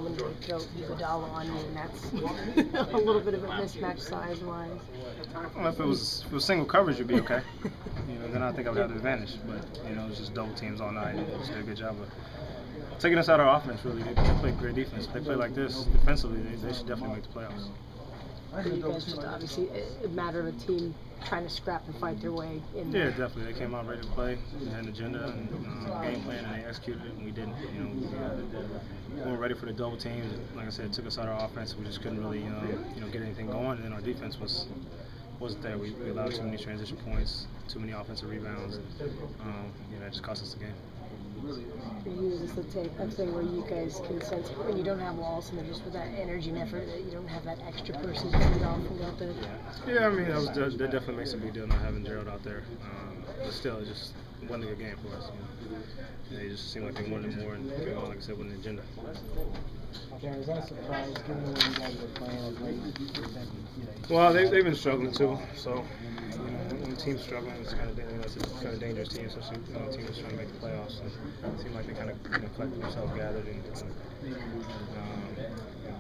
when they throw Iguodala on you, and that's a little bit of a mismatch size-wise. Well, if it was single coverage, you'd be okay. Then I think I would have the advantage. But it was just double teams all night. They just did a good job of taking us out of our offense. Really, they played great defense. If they play like this defensively, they should definitely make the playoffs. For you guys, just obviously a matter of a team trying to scrap and fight their way in there. Yeah, definitely. They came out ready to play. They had an agenda and game plan, and they executed it, and we didn't. We weren't ready for the double teams. Like I said, it took us out of our offense. We just couldn't really, get anything going. And then our defense wasn't there. We allowed too many transition points, too many offensive rebounds, and that just cost us the game. For you, is this the type of thing where you guys can sense when you don't have Wallace and just with that energy and effort that you don't have that extra person to feed off and go out there? Yeah, I mean, that definitely makes a big deal not having Gerald out there. But still, it just wasn't a good game for us. It just seemed like they wanted more and came on, like I said, with an agenda. Darren, is that a surprise given the way you guys were playing of late? Well, they've been struggling too. So, when the team's struggling, it's kind of dangerous team, especially when the team is trying to make the playoffs. So it seemed like they kind of collected themselves, gathered, and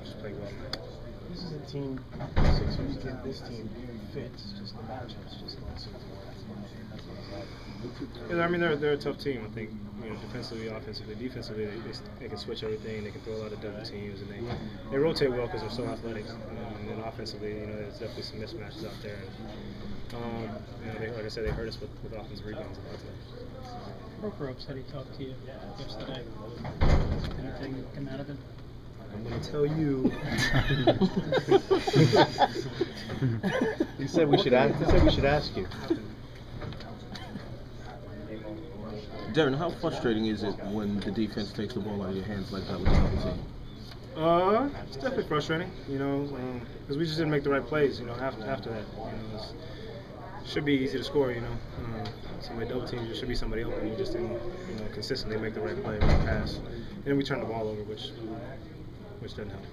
just played well. This is a team, Sixers give this team fits, just the matchups just don't seem to work. Yeah, I mean they're a tough team. I think defensively, offensively, defensively they can switch everything. They can throw a lot of double teams, and they rotate well because they're so athletic. And then offensively, there's definitely some mismatches out there. And like I said, they hurt us with offensive rebounds a lot today. Brooks said he talked to you yesterday. Anything come out of it? I'm going to tell you. He said we should ask you. Deron, how frustrating is it when the defense takes the ball out of your hands like that with the other team? It's definitely frustrating, because we just didn't make the right plays, after that. It should be easy to score, Somebody double teams, there should be somebody open. We just didn't, consistently make the right play, right pass. And then we turned the ball over, which doesn't help.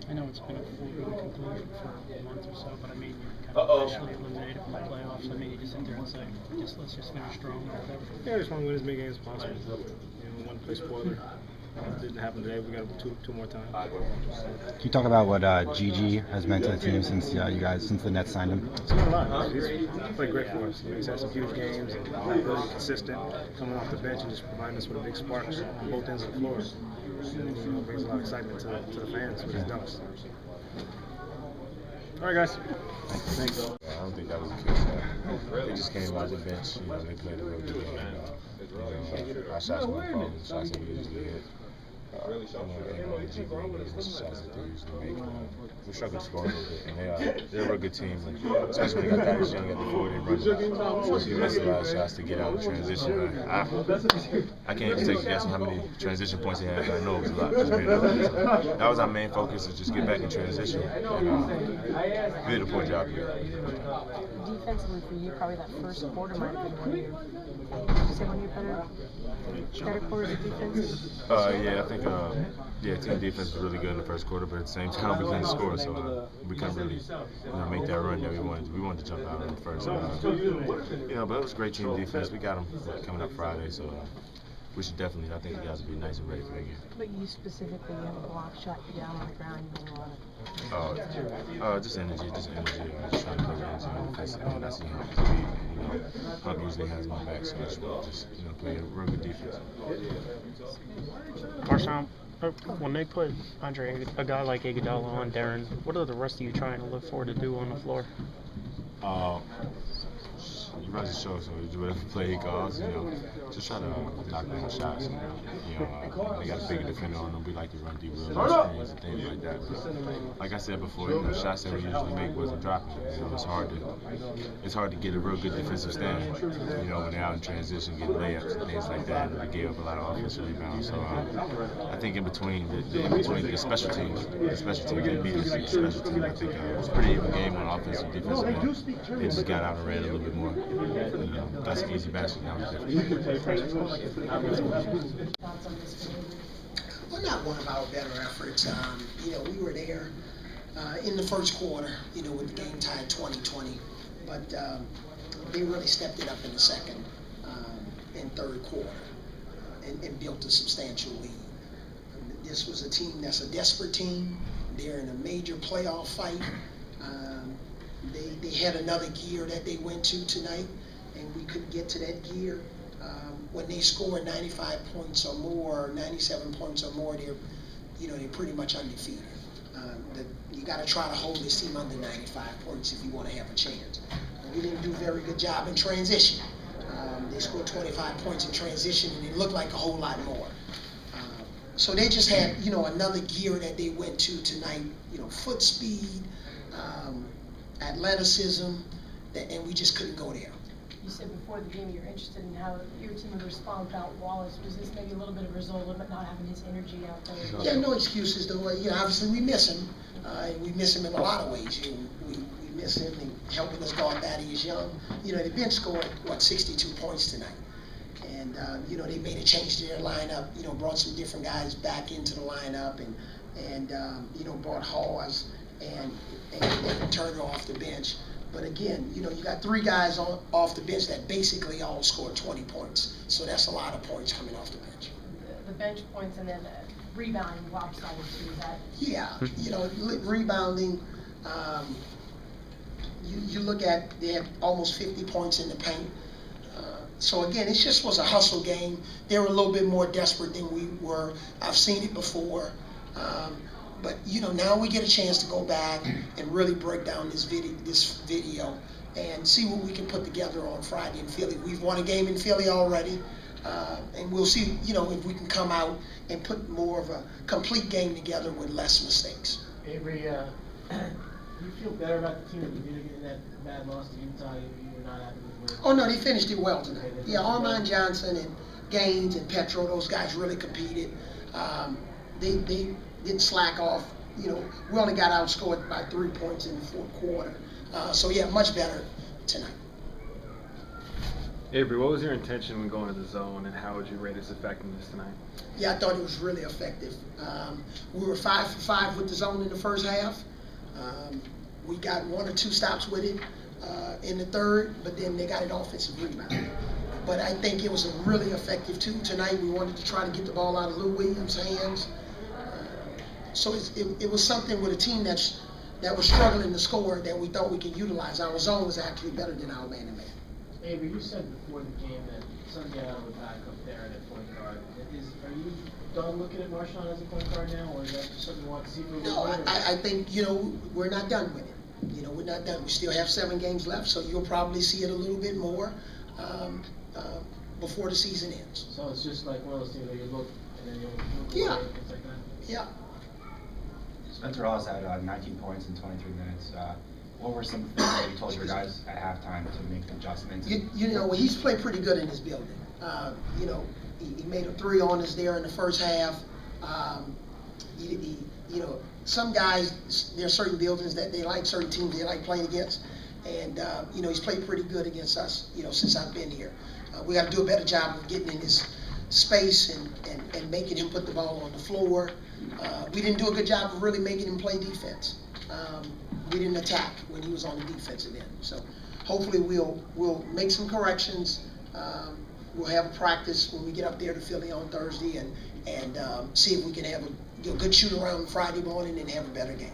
I know it's been a foregone conclusion for a month or so, but I mean, you're kind of officially eliminated from the playoffs. I mean, you just sit there and say, let's just finish strong or whatever. Yeah, I just want to win as many games as possible. One play spoiler. It didn't happen today. We got two more times. Can you talk about what Gigi has meant to the team since the Nets signed him? It's been a lot. He's played great for us. He's had some huge games and really consistent, coming off the bench and just providing us with a big spark on both ends of the floor. And brings a lot of excitement to the fans with his dunks. All right, guys. Thanks. I don't think that was the case. They just came off the bench. They played a real good game. Our shots weren't falling. Shots that we usually hit. Shots that they usually make. We struggled to score a little bit, and they're a real good team. Especially when they got Thaddeus Young at the forward, they run. He missed a lot of shots to get out of transition. I can't even take a guess on how many transition points he had, but I know it was a lot. That was our main focus, is just get back in transition. And we did a poor job here. Defensively for you, probably that first quarter might have been one of your better quarters of defense? Yeah, I think team defense was really good in the first quarter, but at the same time we couldn't score, so we couldn't really make that run that we wanted. We wanted to jump out in the first. But it was great team defense. We got them coming up Friday, so we should definitely. I think the guys will be nice and ready for that game. But you specifically have a block shot you down on the ground. You want just energy. Just trying to play games and defensive. And I see Hump usually has my back, so I just play a real good defense. MarShon, when they put a guy like Iguodala on Deron, what are the rest of you trying to look forward to do on the floor? You run the show, so you do whatever play he calls, just try to knock down shots. They got a bigger defender on them. We like to run deep real screens and things like that. But like I said before, shots that we usually make wasn't dropping. It's hard to get a real good defensive stand. When they're out in transition, getting layups and things like that. And we gave up a lot of offensive rebounds. So I think in between the special teams, they beat us in the special teams. I think it was a pretty even game on offense and defense. They just got out and ran a little bit more. That's an easy basket now. Well, not one of our better efforts. We were there in the first quarter, with the game tied 20-20, but they really stepped it up in the second and third quarter and built a substantial lead. This was a team that's a desperate team. They're in a major playoff fight. They had another gear that they went to tonight, and we couldn't get to that gear. When they scored 95 points or more, 97 points or more, they're pretty much undefeated. You got to try to hold this team under 95 points if you want to have a chance. We didn't do a very good job in transition. They scored 25 points in transition, and it looked like a whole lot more. So they just had, another gear that they went to tonight. Foot speed, athleticism, and we just couldn't go there. You said before the game you're interested in how your team would respond without Wallace. Was this maybe a little bit of a result of not having his energy out there? Yeah, no excuses though. Obviously we miss him. We miss him in a lot of ways. We miss him in helping us guard Thaddeus Young. The bench scored 62 points tonight, and they made a change to their lineup. Brought some different guys back into the lineup, and brought Hawes and Turner off the bench. But again, you got 3 guys off the bench that basically all scored 20 points. So that's a lot of points coming off the bench. The bench points and then rebounding lopsided too, is that? Yeah, rebounding. You look at, they had almost 50 points in the paint. So again, it just was a hustle game. They were a little bit more desperate than we were. I've seen it before. But now we get a chance to go back and really break down this video and see what we can put together on Friday in Philly. We've won a game in Philly already, and we'll see if we can come out and put more of a complete game together with less mistakes. Avery, do you feel better about the team that you did getting that bad loss to Utah? You were not happy with win? Oh no, they finished it well tonight. Yeah, MarShon Johnson and Gaines and Petro, those guys really competed. They didn't slack off. We only got outscored by 3 points in the fourth quarter. So yeah, much better tonight. Avery, what was your intention when going to the zone, and how would you rate its effectiveness tonight? Yeah, I thought it was really effective. We were 5 for 5 with the zone in the first half. We got 1 or 2 stops with it in the third, but then they got an offensive rebound. But I think it was a really effective tool tonight. We wanted to try to get the ball out of Lou Williams' hands. So it was something with a team that was struggling to score that we thought we could utilize. Our zone was actually better than our man-to-man. Avery, you said before the game that Sunday would back up there at point guard. Are you done looking at MarShon as a point guard now, or is that something you want to see moving forward? No, I think, we're not done with it. We're not done. We still have 7 games left, so you'll probably see it a little bit more before the season ends. So it's just like one of those things where you look and then you'll yeah. Away, things like that? Yeah. Spencer Hawes had 19 points in 23 minutes. What were some things that you told your guys at halftime to make adjustments? He's played pretty good in his building. He made a 3 on us there in the first half. Some guys, there are certain buildings that they like, certain teams they like playing against. And, he's played pretty good against us, since I've been here. We got to do a better job of getting in his space and making him put the ball on the floor. We didn't do a good job of really making him play defense. We didn't attack when he was on the defensive end. So hopefully we'll make some corrections. We'll have a practice when we get up there to Philly on Thursday and see if we can have a good shoot around Friday morning and have a better game.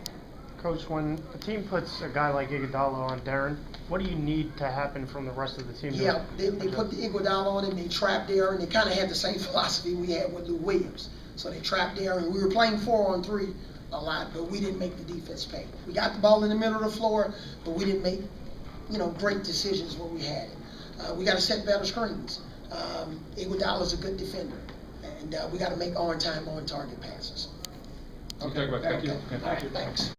Coach, when a team puts a guy like Iguodala on Deron, what do you need to happen from the rest of the team? Yeah, they put the Iguodala on him, they trapped Deron. They kind of had the same philosophy we had with Lou Williams. So they trapped Deron. We were playing 4-on-3 a lot, but we didn't make the defense pay. We got the ball in the middle of the floor, but we didn't make, great decisions when we had it. We got to set better screens. Iguodala's a good defender, and we got to make on-time, on-target passes. Okay, thank you. Thanks.